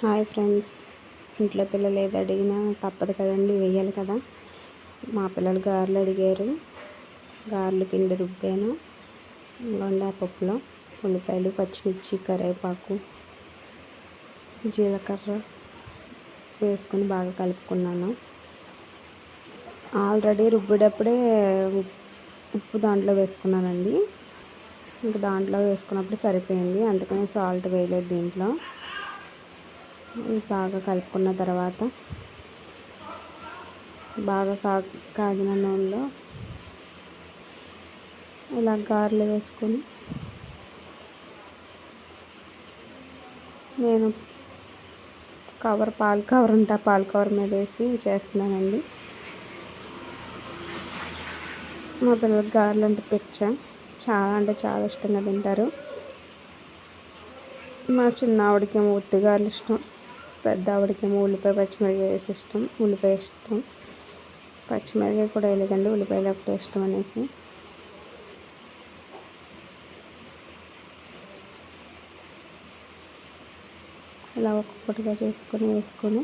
Hi friends, ఇంట్లో పిల్లలు ఏది అడిగినా తప్పదు కదండి, వేయాలి కదా. మా పిల్లలు గారెలు అడిగారు. గారెలు పిండి రుబ్బాను. ఇంకొండ పప్పులో ఉల్లిపాయలు, పచ్చిమిర్చి, కరివేపాకు, జీలకర్ర వేసుకొని బాగా కలుపుకున్నాను. ఆల్రెడీ రుబ్బేటప్పుడే ఉప్పు దాంట్లో వేసుకున్నానండి. ఇంకా దాంట్లో వేసుకున్నప్పుడు సరిపోయింది, అందుకని సాల్ట్ వేయలేదు దీంట్లో. బాగా కలుపుకున్న తర్వాత బాగా కాగిన నూనెలో ఇలా గారెలు వేసుకొని నేను పాల కవర్ మీద వేసి చేస్తున్నానండి. మా పిల్లలకి గారెలు అంటే పిచ్చ, చాలా అంటే చాలా ఇష్టంగా తింటారు. మా చిన్న ఆవిడకేమో ఉత్తి గారెలు ఇష్టం, పెద్ద ఆవిడకేమో ఉల్లిపాయ పచ్చిమిరపకాయ వేసి ఇష్టం. ఉల్లిపాయ ఇష్టం, పచ్చిమిరపకాయ కూడా వేయలేదండి, ఉల్లిపాయలు ఒకటే ఇష్టం అనేసి. ఇలా ఒక్కొక్కటిగా వేసుకొని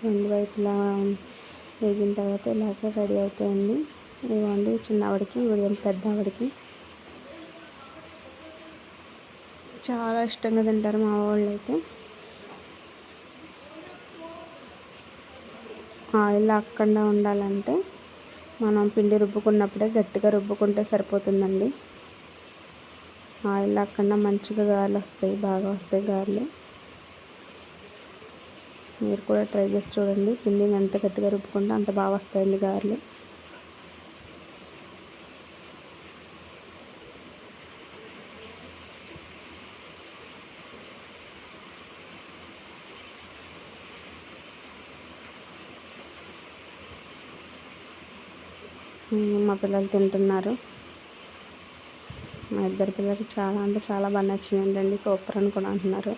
రెండు వైపులా వేగిన తర్వాత ఇలాగే రెడీ అవుతాయండి. ఇవ్వండి చిన్న ఆవిడకి, పెద్ద ఆవిడకి చాలా ఇష్టంగా తింటారు మా వాళ్ళు అయితే. ఆయిల్ లాక్కుండా ఉండాలంటే మనం పిండి రుబ్బుకున్నప్పుడే గట్టిగా రుబ్బుకుంటే సరిపోతుందండి. ఆయిల్ లాక్కుండా మంచిగా గారెలు వస్తాయి, బాగా వస్తాయి గారెలు. మీరు కూడా ట్రై చేసి చూడండి. పిండిని ఎంత గట్టిగా రుబ్బుకుంటే అంత బాగా వస్తాయండి గారెలు. మా పిల్లలు తింటున్నారు. మా ఇద్దరు పిల్లలకి చాలా అంటే చాలా బాగా నచ్చినాయండి, సూపర్ అని కూడా అంటున్నారు.